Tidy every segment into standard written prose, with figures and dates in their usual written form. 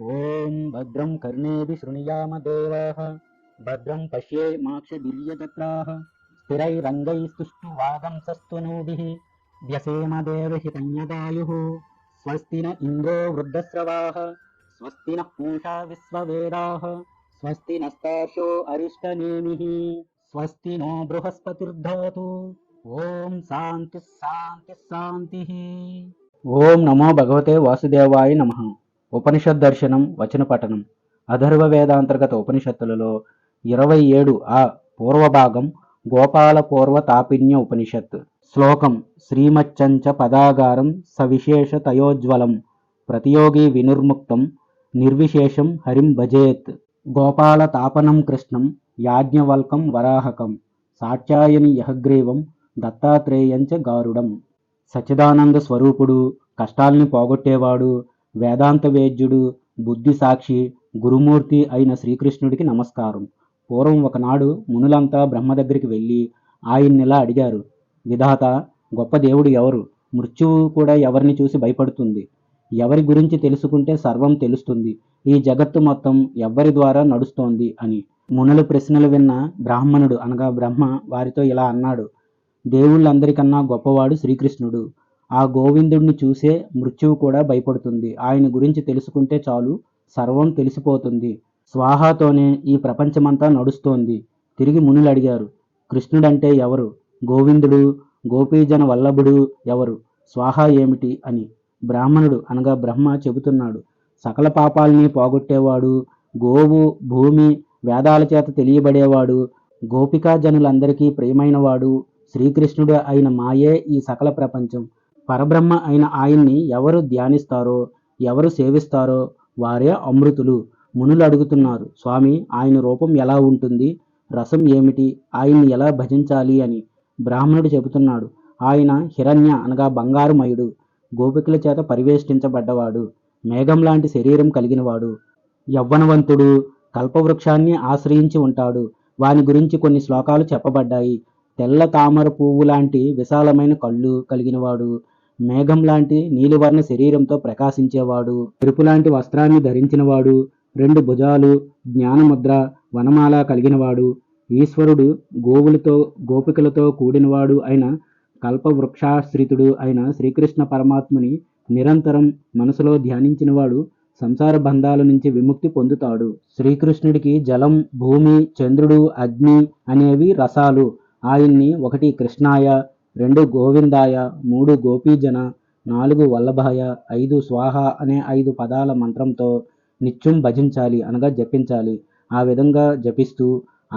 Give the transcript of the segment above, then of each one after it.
ఓం భద్రం కర్ణేభిः శృణుయామ దేవాः భద్రం పశ్యేమాక్షభిర్యజత్రాः స్థిరైరంగైస్తుష్టువాగంసస్తనూభిः వ్యసేమ దేవహితంయదాయుः స్వస్తి న ఇంద్రో వృద్ధశ్రవాः స్వస్తి నః పూషా విశ్వవేదాः స్వస్తి నస్తార్షో అరిష్టనేమిः స్వస్తి నో బృహస్పతిర్దధాతు. ఓం శాంతి శాంతి శాంతి. ఓం నమో భగవతే వాసుదేవాయ నమః. ఉపనిషద్ దర్శనం వచన పఠనం. అథర్వ వేదాంతర్గత ఉపనిషత్తులలో 27 పూర్వభాగం గోపాల పూర్వ తాపిన్య ఉపనిషత్. శ్లోకం శ్రీమచ్చంచ పదాగారం సవిశేష తయోజ్వలం ప్రతియోగి వినుర్ముక్తం నిర్విశేషం హరిం భజేత్. గోపాల తాపనం కృష్ణం యాజ్ఞవల్కం వరాహకం సాక్షాయని యహగ్రీవం దత్తాత్రేయంచ గారుడం. సచ్చిదానంద స్వరూపుడు, కష్టాల్ని పోగొట్టేవాడు, వేదాంత వేద్యుడు, బుద్ధి సాక్షి, గురుమూర్తి అయిన శ్రీకృష్ణుడికి నమస్కారం. పూర్వం ఒకనాడు మునులంతా బ్రహ్మ దగ్గరికి వెళ్ళి ఆయన్నిలా అడిగారు, విధాత, గొప్ప దేవుడు ఎవరు? మృత్యువు కూడా ఎవరిని చూసి భయపడుతుంది? ఎవరి గురించి తెలుసుకుంటే సర్వం తెలుస్తుంది? ఈ జగత్తు మొత్తం ఎవ్వరి ద్వారా నడుస్తోంది అని. మునుల ప్రశ్నలు విన్న బ్రాహ్మణుడు అనగా బ్రహ్మ వారితో ఇలా అన్నాడు, దేవుళ్ళందరికన్నా గొప్పవాడు శ్రీకృష్ణుడు. ఆ గోవిందుడిని చూసే మృత్యువు కూడా భయపడుతుంది. ఆయన గురించి తెలుసుకుంటే చాలు సర్వం తెలిసిపోతుంది. స్వాహాతోనే ఈ ప్రపంచమంతా నడుస్తోంది. తిరిగి మునులు అడిగారు, కృష్ణుడంటే ఎవరు? గోవిందుడు, గోపీజన వల్లభుడు ఎవరు? స్వాహా ఏమిటి అని. బ్రాహ్మణుడు అనగా బ్రహ్మ చెబుతున్నాడు, సకల పాపాల్ని పోగొట్టేవాడు, గోవు, భూమి, వేదాల చేత తెలియబడేవాడు, గోపికా జనులందరికీ ప్రియమైనవాడు, శ్రీకృష్ణుడు అయిన మాయే ఈ సకల ప్రపంచం. పరబ్రహ్మ అయిన ఆయన్ని ఎవరు ధ్యానిస్తారో, ఎవరు సేవిస్తారో వారే అమృతులు. మునులు అడుగుతున్నారు, స్వామి, ఆయన రూపం ఎలా ఉంటుంది? రసం ఏమిటి? ఆయన్ని ఎలా భజించాలి అని. బ్రాహ్మణుడు చెబుతున్నాడు, ఆయన హిరణ్య అనగా బంగారుమయుడు, గోపికల చేత పరివేష్టించబడ్డవాడు, మేఘం లాంటి శరీరం కలిగినవాడు, యవ్వనవంతుడు, కల్పవృక్షాన్ని ఆశ్రయించి ఉంటాడు. వాని గురించి కొన్ని శ్లోకాలు చెప్పబడ్డాయి. తెల్ల తామర పువ్వు లాంటి విశాలమైన కళ్ళు కలిగినవాడు, మేఘం లాంటి నీలివర్ణ శరీరంతో ప్రకాశించేవాడు, ఎరుపు లాంటి వస్త్రాన్ని ధరించినవాడు, 2 భుజాలు, జ్ఞానముద్ర, వనమాల కలిగినవాడు, ఈశ్వరుడు, గోవులతో గోపికలతో కూడినవాడు అయిన కల్పవృక్షాశ్రితుడు అయిన శ్రీకృష్ణ పరమాత్ముని నిరంతరం మనసులో ధ్యానించినవాడు సంసార బంధాల నుంచి విముక్తి పొందుతాడు. శ్రీకృష్ణుడికి జలం, భూమి, చంద్రుడు, అగ్ని అనేవి రసాలు. ఆయన్ని 1 కృష్ణాయ, 2 గోవిందాయ, 3 గోపీజన, 4 వల్లభాయ, 5 స్వాహ అనే 5 పదాల మంత్రంతో నిత్యం భజించాలి అనగా జపించాలి. ఆ విధంగా జపిస్తూ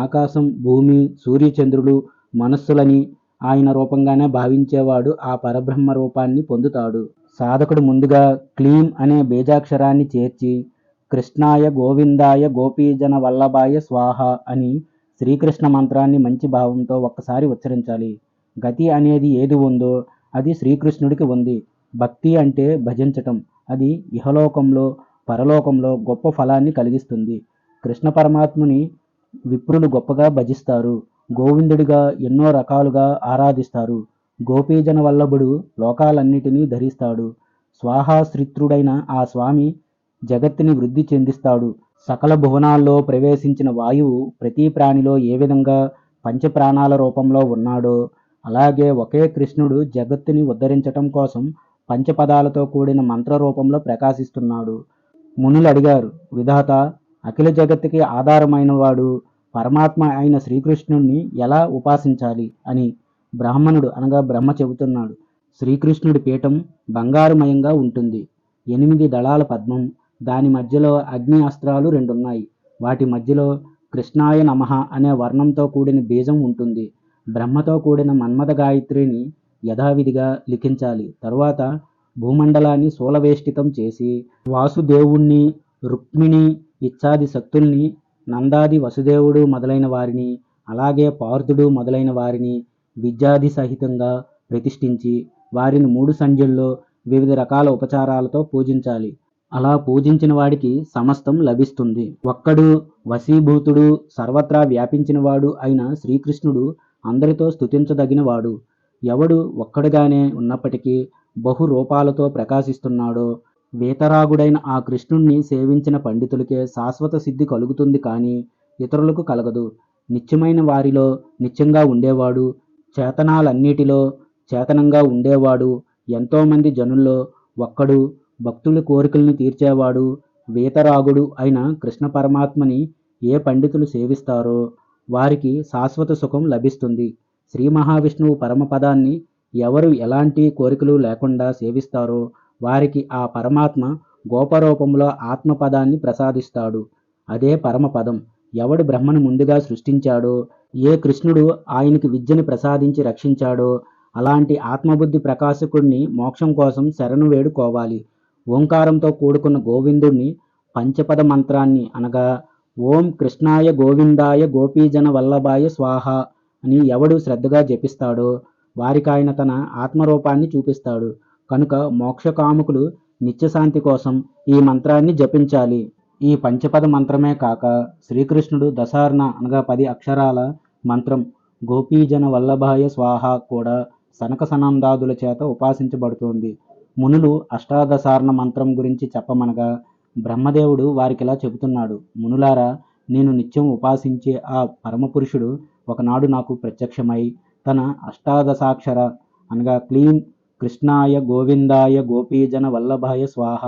ఆకాశం, భూమి, సూర్యచంద్రులు మనస్సులని ఆయన రూపంగానే భావించేవాడు ఆ పరబ్రహ్మ రూపాన్ని పొందుతాడు. సాధకుడు ముందుగా క్లీం అనే బీజాక్షరాన్ని చేర్చి కృష్ణాయ గోవిందాయ గోపీజన వల్లభాయ స్వాహ అని శ్రీకృష్ణ మంత్రాన్ని మంచి భావంతో ఒక్కసారి ఉచ్చరించాలి. గతి అనేది ఏది ఉందో అది శ్రీకృష్ణుడికి ఉంది. భక్తి అంటే భజించటం. అది ఇహలోకంలో పరలోకంలో గొప్ప ఫలాన్ని కలిగిస్తుంది. కృష్ణ పరమాత్ముని విప్రులు గొప్పగా భజిస్తారు. గోవిందుడిగా ఎన్నో రకాలుగా ఆరాధిస్తారు. గోపీజన వల్లభుడు లోకాలన్నిటినీ ధరిస్తాడు. స్వాహాశ్రిత్రుడైన ఆ స్వామి జగత్తుని వృద్ధి చెందిస్తాడు. సకల భువనాల్లో ప్రవేశించిన వాయువు ప్రతి ప్రాణిలో ఏ విధంగా పంచప్రాణాల రూపంలో ఉన్నాడో అలాగే ఒకే కృష్ణుడు జగత్తుని ఉద్ధరించటం కోసం పంచపదాలతో కూడిన మంత్ర రూపంలో ప్రకాశిస్తున్నాడు. మునులు అడిగారు, విధాత, అఖిల జగత్తుకి ఆధారమైన వాడు పరమాత్మ అయిన శ్రీకృష్ణుణ్ణి ఎలా ఉపాసించాలి అని. బ్రాహ్మణుడు అనగా బ్రహ్మ చెబుతున్నాడు, శ్రీకృష్ణుడి పీఠం బంగారుమయంగా ఉంటుంది. 8 దళాల పద్మం, దాని మధ్యలో అగ్ని అస్త్రాలు 2 ఉన్నాయి. వాటి మధ్యలో కృష్ణాయ నమః అనే వర్ణంతో కూడిన బీజం ఉంటుంది. బ్రహ్మతో కూడిన మన్మథ గాయత్రిని యథావిధిగా లిఖించాలి. తరువాత భూమండలాన్ని శూలవేష్టితం చేసి వాసుదేవుణ్ణి, రుక్మిణి ఇత్యాది శక్తుల్ని, నందాది వసుదేవుడు మొదలైన వారిని, అలాగే పార్థుడు మొదలైన వారిని విద్యాధి సహితంగా ప్రతిష్ఠించి వారిని 3 సంధ్యల్లో వివిధ రకాల ఉపచారాలతో పూజించాలి. అలా పూజించిన వాడికి సమస్తం లభిస్తుంది. ఒక్కడు వశీభూతుడు, సర్వత్రా వ్యాపించినవాడు అయిన శ్రీకృష్ణుడు అందరితో స్తుతించదగినవాడు. ఎవడు ఒక్కడుగానే ఉన్నప్పటికీ బహు రూపాలతో ప్రకాశిస్తున్నాడో వీతరాగుడైన ఆ కృష్ణుణ్ణి సేవించిన పండితులకే శాశ్వత సిద్ధి కలుగుతుంది కానీ ఇతరులకు కలగదు. నిత్యమైన వారిలో నిత్యంగా ఉండేవాడు, చేతనాలన్నిటిలో చేతనంగా ఉండేవాడు, ఎంతోమంది జనుల్లో ఒక్కడు, భక్తుల కోరికల్ని తీర్చేవాడు, వీతరాగుడు అయిన కృష్ణ పరమాత్మని ఏ పండితులు సేవిస్తారో వారికి శాశ్వత సుఖం లభిస్తుంది. శ్రీ మహావిష్ణువు పరమపదాన్ని ఎవరు ఎలాంటి కోరికలు లేకుండా సేవిస్తారో వారికి ఆ పరమాత్మ గోపరూపంలో ఆత్మపదాన్ని ప్రసాదిస్తాడు. అదే పరమపదం. ఎవడు బ్రహ్మను ముందుగా సృష్టించాడో, ఏ కృష్ణుడు ఆయనకి విద్యని ప్రసాదించి రక్షించాడో అలాంటి ఆత్మబుద్ధి ప్రకాశకుడిని మోక్షం కోసం శరణు వేడుకోవాలి. ఓంకారంతో కూడుకున్న గోవిందుణ్ణి పంచపద మంత్రాన్ని అనగా ఓం కృష్ణాయ గోవిందాయ గోపీజన వల్లభాయ స్వాహ అని ఎవడు శ్రద్ధగా జపిస్తాడో వారికాయన తన ఆత్మరూపాన్ని చూపిస్తాడు. కనుక మోక్షకాముకులు నిత్యశాంతి కోసం ఈ మంత్రాన్ని జపించాలి. ఈ పంచపద మంత్రమే కాక శ్రీకృష్ణుడు దశార్ణ అనగా 10 అక్షరాల మంత్రం గోపీజన వల్లభాయ స్వాహ కూడా సనక సనందాదుల చేత ఉపాసించబడుతోంది. మునులు అష్టాదశార్ణ మంత్రం గురించి చెప్పమనగా బ్రహ్మదేవుడు వారికిలా చెబుతున్నాడు. మునులారా, నేను నిత్యం ఉపాసించే ఆ పరమపురుషుడు ఒకనాడు నాకు ప్రత్యక్షమై తన అష్టాదశాక్షర అనగా క్లీం కృష్ణాయ గోవిందాయ గోపీజన వల్లభాయ స్వాహ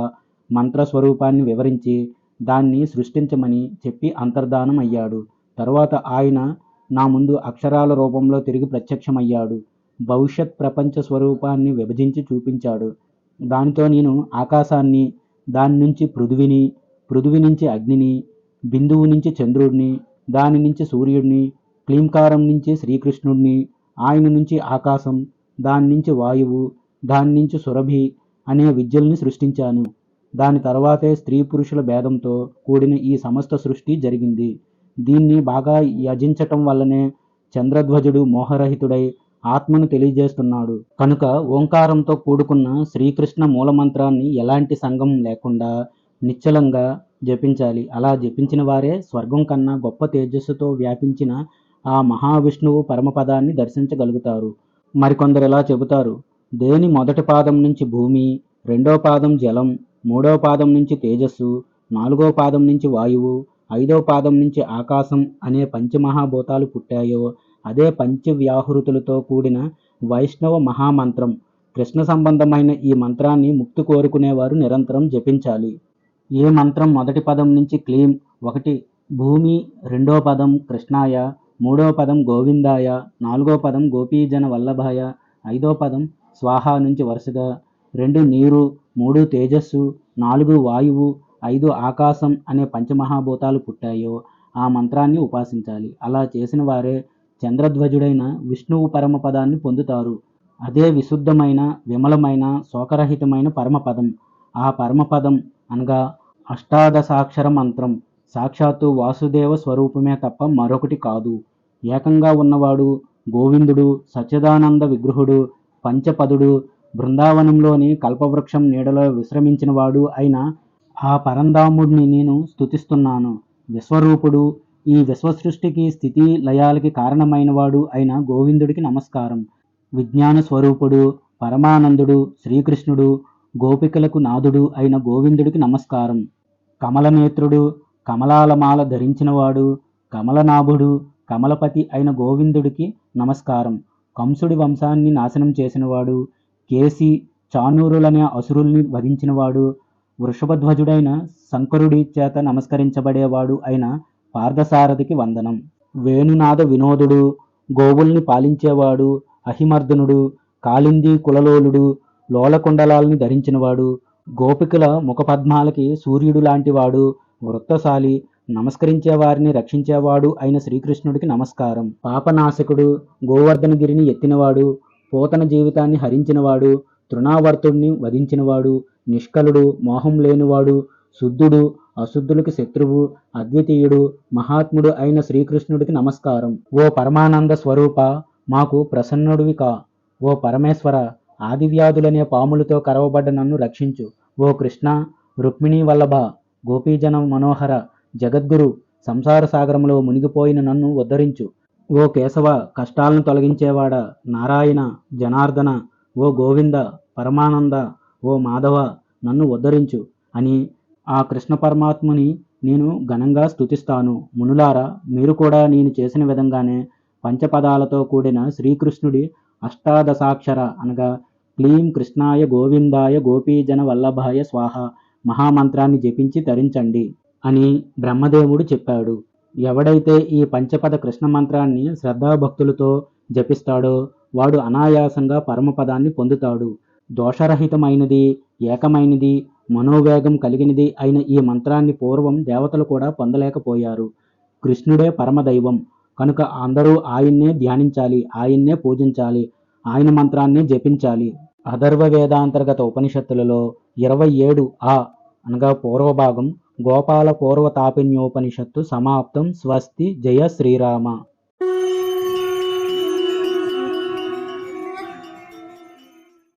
మంత్రస్వరూపాన్ని వివరించి దాన్ని సృష్టించమని చెప్పి అంతర్ధానం అయ్యాడు. తరువాత ఆయన నా ముందు అక్షరాల రూపంలో తిరిగి ప్రత్యక్షమయ్యాడు. భవిష్యత్ ప్రపంచ స్వరూపాన్ని విభజించి చూపించాడు. దానితో నేను ఆకాశాన్ని, దాని నుంచి పృథివిని, పృథివి నుంచి అగ్నిని, బిందువు నుంచి చంద్రుడిని, దాని నుంచి సూర్యుడిని, క్లీంకారం నుంచి శ్రీకృష్ణుడిని, ఆయన నుంచి ఆకాశం, దాని నుంచి వాయువు, దాని నుంచి సురభి అనే విద్యల్ని సృష్టించాను. దాని తర్వాతే స్త్రీ పురుషుల భేదంతో కూడిన ఈ సమస్త సృష్టి జరిగింది. దీన్ని బాగా యజించటం వల్లనే చంద్రధ్వజుడు మోహరహితుడై ఆత్మను తెలియజేస్తున్నాడు. కనుక ఓంకారంతో కూడుకున్న శ్రీకృష్ణ మూలమంత్రాన్ని ఎలాంటి సంగం లేకుండా నిశ్చలంగా జపించాలి. అలా జపించిన వారే స్వర్గం కన్నా గొప్ప తేజస్సుతో వ్యాపించిన ఆ మహావిష్ణువు పరమపదాన్ని దర్శించగలుగుతారు. మరికొందరు ఇలా చెబుతారు. దేని మొదటి పాదం నుంచి భూమి, రెండో పాదం జలం, మూడో పాదం నుంచి తేజస్సు, నాలుగో పాదం నుంచి వాయువు, ఐదో పాదం నుంచి ఆకాశం అనే పంచమహాభూతాలు పుట్టాయో అదే పంచవ్యాహృతులతో కూడిన వైష్ణవ మహామంత్రం. కృష్ణ సంబంధమైన ఈ మంత్రాన్ని ముక్తి కోరుకునేవారు నిరంతరం జపించాలి. ఏ మంత్రం మొదటి పదం నుంచి క్లీం 1 భూమి, రెండో పదం కృష్ణాయ, మూడో పదం గోవిందాయ, నాలుగో పదం గోపీజన వల్లభాయ, ఐదో పదం స్వాహ నుంచి వరుసగా 2 నీరు, 3 తేజస్సు, 4 వాయువు, 5 ఆకాశం అనే పంచమహాభూతాలు పుట్టాయో ఆ మంత్రాన్ని ఉపాసించాలి. అలా చేసిన వారే చంద్రధ్వజుడైన విష్ణువు పరమపదాన్ని పొందుతారు. అదే విశుద్ధమైన, విమలమైన, శోకరహితమైన పరమపదం. ఆ పరమపదం అనగా అష్టాదశాక్షర మంత్రం సాక్షాత్తు వాసుదేవ స్వరూపమే తప్ప మరొకటి కాదు. ఏకంగా ఉన్నవాడు గోవిందుడు, సచ్చిదానంద విగ్రహుడు, పంచపదుడు, బృందావనంలోని కల్పవృక్షం నీడలో విశ్రమించినవాడు అయిన ఆ పరంధాముడిని నేను స్తుతిస్తున్నాను. విశ్వరూపుడు, ఈ విశ్వసృష్టికి స్థితి లయాలకి కారణమైనవాడు అయిన గోవిందుడికి నమస్కారం. విజ్ఞాన స్వరూపుడు, పరమానందుడు, శ్రీకృష్ణుడు, గోపికలకు నాథుడు అయిన గోవిందుడికి నమస్కారం. కమలనేత్రుడు, కమలాలమాల ధరించినవాడు, కమలనాభుడు, కమలపతి అయిన గోవిందుడికి నమస్కారం. కంసుడి వంశాన్ని నాశనం చేసినవాడు, కేసి, చాణూరులనే అసురుల్ని వధించినవాడు, వృషభధ్వజుడైన శంకరుడి చేత నమస్కరించబడేవాడు అయిన పార్థసారథికి వందనం. వేణునాద వినోదుడు, గోవుల్ని పాలించేవాడు, అహిమర్దనుడు, కాళింది కులలోలుడు, లోలకుండలాల్ని ధరించినవాడు, గోపికల ముఖపద్మాలకి సూర్యుడు లాంటివాడు, వృత్తశాలి, నమస్కరించే వారిని రక్షించేవాడు అయిన శ్రీకృష్ణుడికి నమస్కారం. పాపనాశకుడు, గోవర్ధనగిరిని ఎత్తినవాడు, పోతన జీవితాన్ని హరించినవాడు, తృణావర్తుడిని వధించినవాడు, నిష్కలుడు, మోహం లేనివాడు, శుద్ధుడు, అశుద్ధులకి శత్రువు, అద్వితీయుడు, మహాత్ముడు అయిన శ్రీకృష్ణుడికి నమస్కారం. ఓ పరమానంద స్వరూప, మాకు ప్రసన్నుడివి కా. ఓ పరమేశ్వర, ఆదివ్యాధులనే పాములతో కరవబడ్డ నన్ను రక్షించు. ఓ కృష్ణ, రుక్మిణీ వల్లభ, గోపీజన మనోహర, జగద్గురు, సంసార సాగరంలో మునిగిపోయిన నన్ను ఉద్ధరించు. ఓ కేశవ, కష్టాలను తొలగించేవాడా, నారాయణ, జనార్దన, ఓ గోవింద, పరమానంద, ఓ మాధవ, నన్ను ఉద్ధరించు అని ఆ కృష్ణ పరమాత్ముని నేను ఘనంగా స్తుతిస్తాను. మునులారా, మీరు కూడా నేను చేసిన విధంగానే పంచపదాలతో కూడిన శ్రీకృష్ణుడి అష్టాదశాక్షర అనగా క్లీం కృష్ణాయ గోవిందాయ గోపీజన వల్లభాయ స్వాహ మహామంత్రాన్ని జపించి తరించండి అని బ్రహ్మదేవుడు చెప్పాడు. ఎవడైతే ఈ పంచపద కృష్ణ మంత్రాన్ని శ్రద్ధాభక్తులతో జపిస్తాడో వాడు అనాయాసంగా పరమపదాన్ని పొందుతాడు. దోషరహితమైనది, ఏకమైనది, మనోవేగం కలిగినది అయిన ఈ మంత్రాన్ని పూర్వం దేవతలు కూడా పొందలేకపోయారు. కృష్ణుడే పరమదైవం కనుక అందరూ ఆయన్నే ధ్యానించాలి, ఆయన్నే పూజించాలి, ఆయన మంత్రాన్నే జపించాలి. అథర్వ వేదాంతర్గత ఉపనిషత్తులలో 27 అనగా పూర్వభాగం గోపాల పూర్వ తాపిన్యోపనిషత్తు సమాప్తం. స్వస్తి. జయ శ్రీరామ.